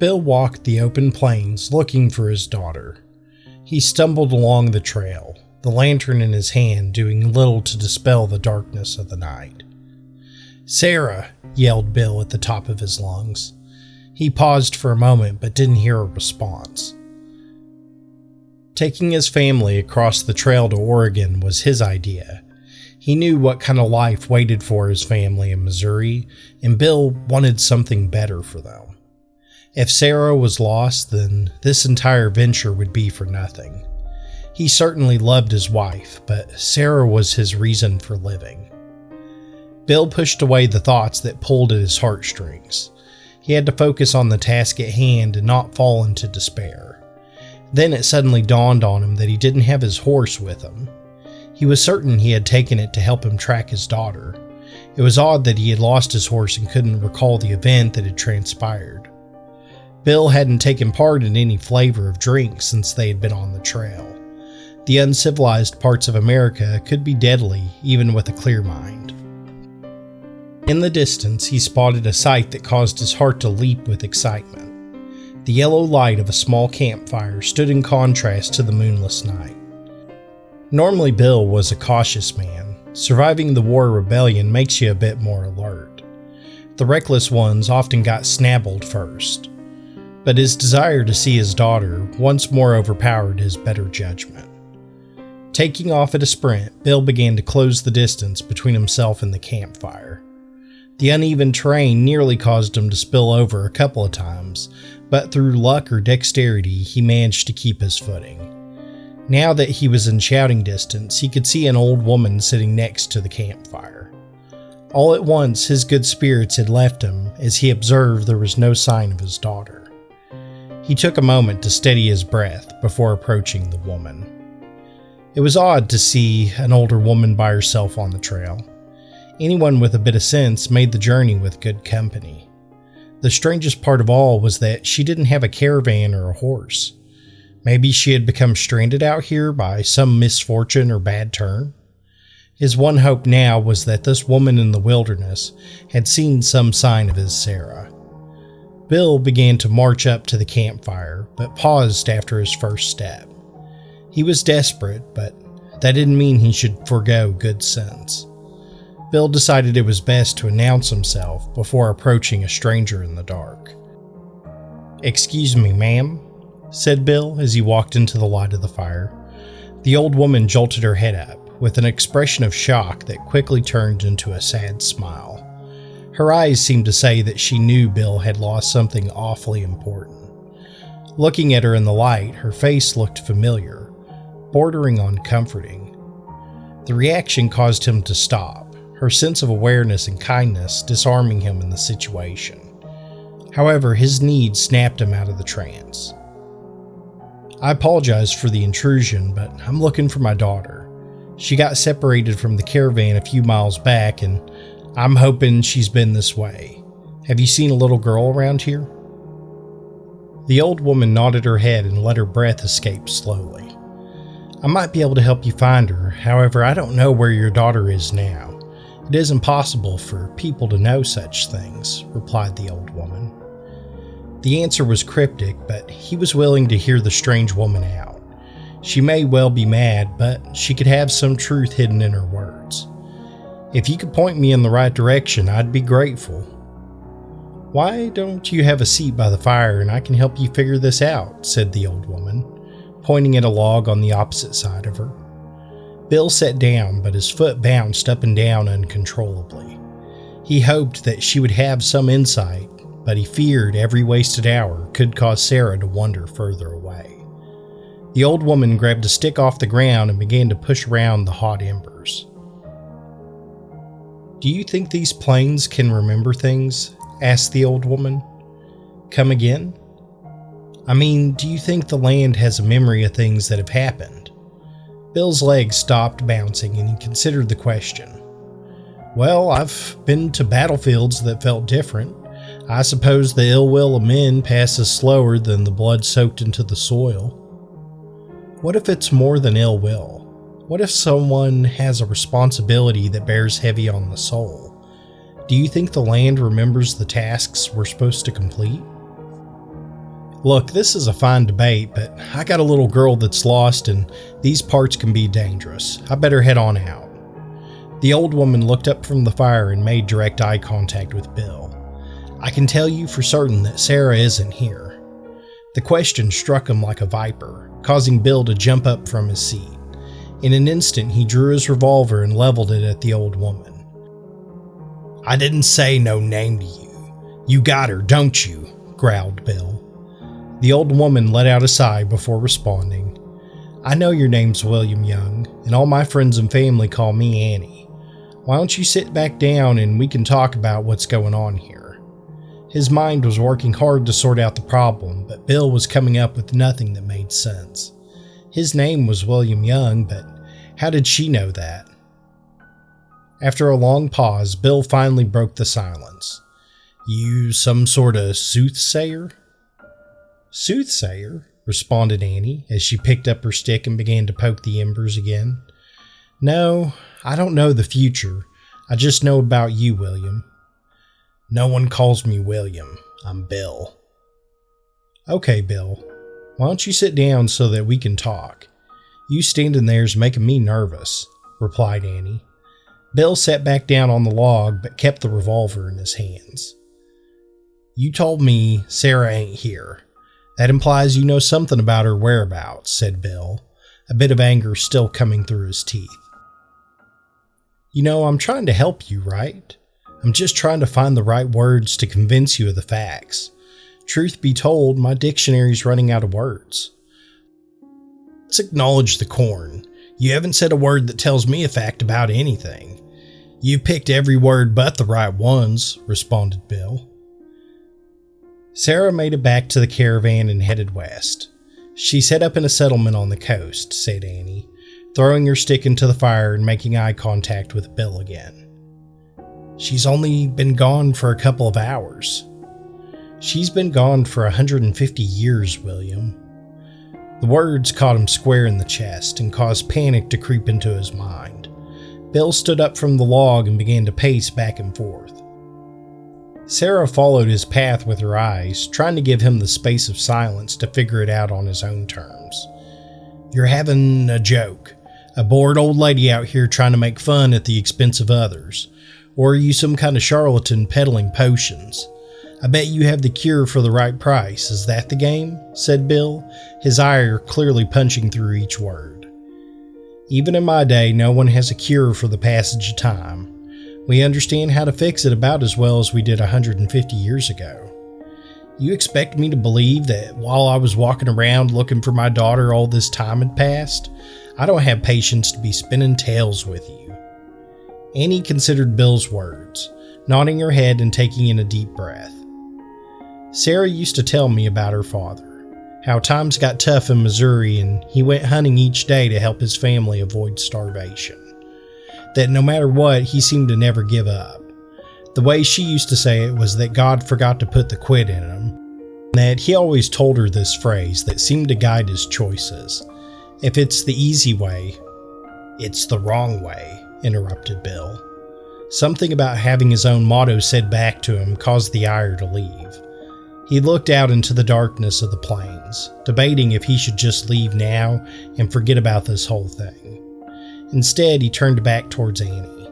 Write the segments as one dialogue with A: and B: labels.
A: Bill walked the open plains looking for his daughter. He stumbled along the trail, the lantern in his hand doing little to dispel the darkness of the night. "Sarah!" yelled Bill at the top of his lungs. He paused for a moment but didn't hear a response. Taking his family across the trail to Oregon was his idea. He knew what kind of life waited for his family in Missouri, and Bill wanted something better for them. If Sarah was lost, then this entire venture would be for nothing. He certainly loved his wife, but Sarah was his reason for living. Bill pushed away the thoughts that pulled at his heartstrings. He had to focus on the task at hand and not fall into despair. Then it suddenly dawned on him that he didn't have his horse with him. He was certain he had taken it to help him track his daughter. It was odd that he had lost his horse and couldn't recall the event that had transpired. Bill hadn't taken part in any flavor of drink since they had been on the trail. The uncivilized parts of America could be deadly even with a clear mind. In the distance, he spotted a sight that caused his heart to leap with excitement. The yellow light of a small campfire stood in contrast to the moonless night. Normally, Bill was a cautious man. Surviving the war rebellion makes you a bit more alert. The reckless ones often got snabbled first. But his desire to see his daughter once more overpowered his better judgment. Taking off at a sprint, Bill began to close the distance between himself and the campfire. The uneven terrain nearly caused him to spill over a couple of times, but through luck or dexterity, he managed to keep his footing. Now that he was in shouting distance, he could see an old woman sitting next to the campfire. All at once, his good spirits had left him as he observed there was no sign of his daughter. He took a moment to steady his breath before approaching the woman. It was odd to see an older woman by herself on the trail. Anyone with a bit of sense made the journey with good company. The strangest part of all was that she didn't have a caravan or a horse. Maybe she had become stranded out here by some misfortune or bad turn. His one hope now was that this woman in the wilderness had seen some sign of his Sarah. Bill began to march up to the campfire, but paused after his first step. He was desperate, but that didn't mean he should forego good sense. Bill decided it was best to announce himself before approaching a stranger in the dark. "Excuse me, ma'am," said Bill as he walked into the light of the fire. The old woman jolted her head up with an expression of shock that quickly turned into a sad smile. Her eyes seemed to say that she knew Bill had lost something awfully important. Looking at her in the light, her face looked familiar, bordering on comforting. The reaction caused him to stop, her sense of awareness and kindness disarming him in the situation. However, his need snapped him out of the trance. "I apologize for the intrusion, but I'm looking for my daughter. She got separated from the caravan a few miles back, and I'm hoping she's been this way. Have you seen a little girl around here?" The old woman nodded her head and let her breath escape slowly. "I might be able to help you find her. However, I don't know where your daughter is now. It is impossible for people to know such things," replied the old woman. The answer was cryptic, but he was willing to hear the strange woman out. She may well be mad, but she could have some truth hidden in her words. "If you could point me in the right direction, I'd be grateful." "Why don't you have a seat by the fire and I can help you figure this out," said the old woman, pointing at a log on the opposite side of her. Bill sat down, but his foot bounced up and down uncontrollably. He hoped that she would have some insight, but he feared every wasted hour could cause Sarah to wander further away. The old woman grabbed a stick off the ground and began to push around the hot embers. "Do you think these plains can remember things?" asked the old woman. "Come again?" "I mean, do you think the land has a memory of things that have happened?" Bill's legs stopped bouncing and he considered the question. "Well, I've been to battlefields that felt different. I suppose the ill will of men passes slower than the blood soaked into the soil." "What if it's more than ill will? What if someone has a responsibility that bears heavy on the soul? Do you think the land remembers the tasks we're supposed to complete?" Look, this is a fine debate, but I got a little girl that's lost and these parts can be dangerous. I better head on out. The old woman looked up from the fire and made direct eye contact with Bill. I can tell you for certain that Sarah isn't here. The question struck him like a viper, causing Bill to jump up from his seat. In an instant, he drew his revolver and leveled it at the old woman. I didn't say no name to you. You got her, don't you? Growled Bill. The old woman let out a sigh before responding. I know your name's William Young, and all my friends and family call me Annie. Why don't you sit back down and we can talk about what's going on here? His mind was working hard to sort out the problem, but Bill was coming up with nothing that made sense. His name was William Young, but how did she know that? After a long pause, Bill finally broke the silence. You some sort of soothsayer? Soothsayer? Responded Annie as she picked up her stick and began to poke the embers again. No, I don't know the future. I just know about you, William. No one calls me William. I'm Bill. Okay, Bill. Why don't you sit down so that we can talk? You standing there's making me nervous, replied Annie. Bill sat back down on the log but kept the revolver in his hands. You told me Sarah ain't here. That implies you know something about her whereabouts, said Bill, a bit of anger still coming through his teeth. You know, I'm trying to help you, right? I'm just trying to find the right words to convince you of the facts. Truth be told, my dictionary's running out of words. Let's acknowledge the corn. You haven't said a word that tells me a fact about anything. You picked every word but the right ones, responded Bill. Sarah made it back to the caravan and headed west. She set up in a settlement on the coast, said Annie, throwing her stick into the fire and making eye contact with Bill again. She's only been gone for a couple of hours. She's been gone for 150 years, William. The words caught him square in the chest and caused panic to creep into his mind. Bill stood up from the log and began to pace back and forth. Sarah followed his path with her eyes, trying to give him the space of silence to figure it out on his own terms. You're having a joke. A bored old lady out here trying to make fun at the expense of others. Or are you some kind of charlatan peddling potions? I bet you have the cure for the right price. Is that the game? Said Bill, his ire clearly punching through each word. Even in my day, no one has a cure for the passage of time. We understand how to fix it about as well as we did 150 years ago. You expect me to believe that while I was walking around looking for my daughter all this time had passed? I don't have patience to be spinning tales with you. Annie considered Bill's words, nodding her head and taking in a deep breath. Sarah used to tell me about her father, how times got tough in Missouri and he went hunting each day to help his family avoid starvation. That no matter what, he seemed to never give up. The way she used to say it was that God forgot to put the quid in him. That he always told her this phrase that seemed to guide his choices. If it's the easy way, it's the wrong way, interrupted Bill. Something about having his own motto said back to him caused the ire to leave. He looked out into the darkness of the plains, debating if he should just leave now and forget about this whole thing. Instead, he turned back towards Annie.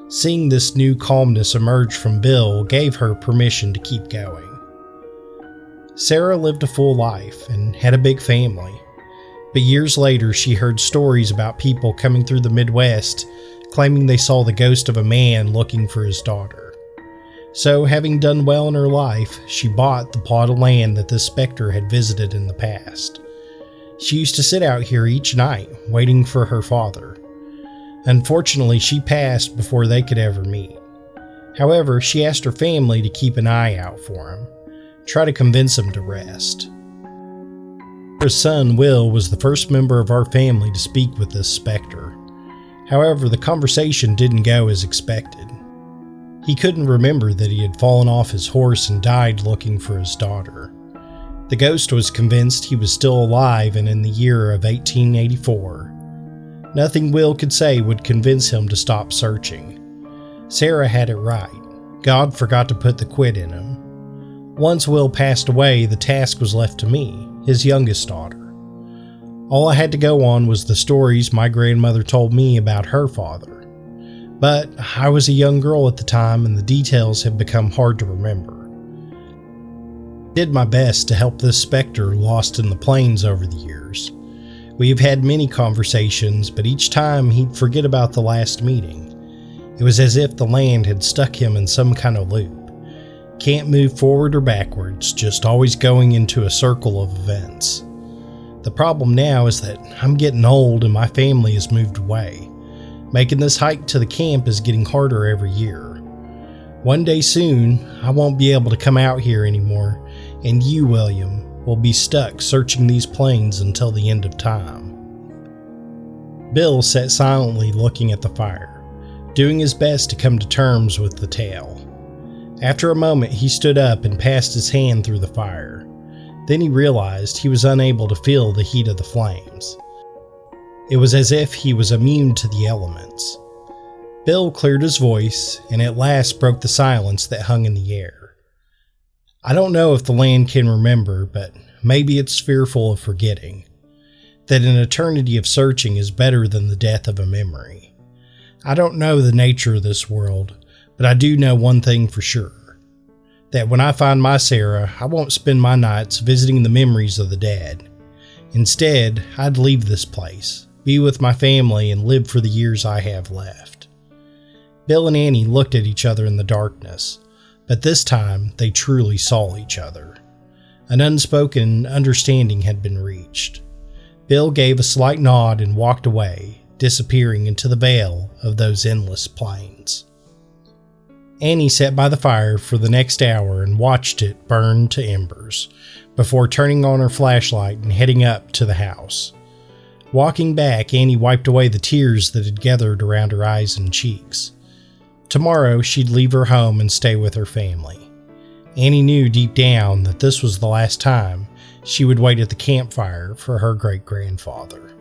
A: Seeing this new calmness emerge from Bill gave her permission to keep going. Sarah lived a full life and had a big family, but years later she heard stories about people coming through the Midwest claiming they saw the ghost of a man looking for his daughter. So, having done well in her life, she bought the plot of land that this specter had visited in the past. She used to sit out here each night, waiting for her father. Unfortunately, she passed before they could ever meet. However, she asked her family to keep an eye out for him, try to convince him to rest. Her son, Will, was the first member of our family to speak with this specter. However, the conversation didn't go as expected. He couldn't remember that he had fallen off his horse and died looking for his daughter. The ghost was convinced he was still alive and in the year of 1884. Nothing Will could say would convince him to stop searching. Sarah had it right. God forgot to put the quid in him. Once Will passed away, the task was left to me, his youngest daughter. All I had to go on was the stories my grandmother told me about her father. But I was a young girl at the time and the details have become hard to remember. I did my best to help this specter lost in the plains over the years. We have had many conversations, but each time he'd forget about the last meeting. It was as if the land had stuck him in some kind of loop. Can't move forward or backwards, just always going into a circle of events. The problem now is that I'm getting old and my family has moved away. Making this hike to the camp is getting harder every year. One day soon, I won't be able to come out here anymore, and you, William, will be stuck searching these plains until the end of time. Bill sat silently looking at the fire, doing his best to come to terms with the tale. After a moment, he stood up and passed his hand through the fire. Then he realized he was unable to feel the heat of the flames. It was as if he was immune to the elements. Bill cleared his voice and at last broke the silence that hung in the air. I don't know if the land can remember, but maybe it's fearful of forgetting. That an eternity of searching is better than the death of a memory. I don't know the nature of this world, but I do know one thing for sure. That when I find my Sarah, I won't spend my nights visiting the memories of the dead. Instead, I'd leave this place, be with my family, and live for the years I have left. Bill and Annie looked at each other in the darkness, but this time they truly saw each other. An unspoken understanding had been reached. Bill gave a slight nod and walked away, disappearing into the veil of those endless plains. Annie sat by the fire for the next hour and watched it burn to embers, before turning on her flashlight and heading up to the house. Walking back, Annie wiped away the tears that had gathered around her eyes and cheeks. Tomorrow, she'd leave her home and stay with her family. Annie knew deep down that this was the last time she would wait at the campfire for her great-grandfather.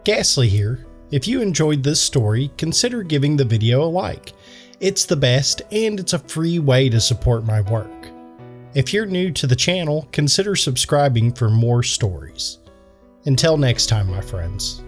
A: Ghastly here. If you enjoyed this story, consider giving the video a like. It's the best and it's a free way to support my work. If you're new to the channel, consider subscribing for more stories. Until next time, my friends.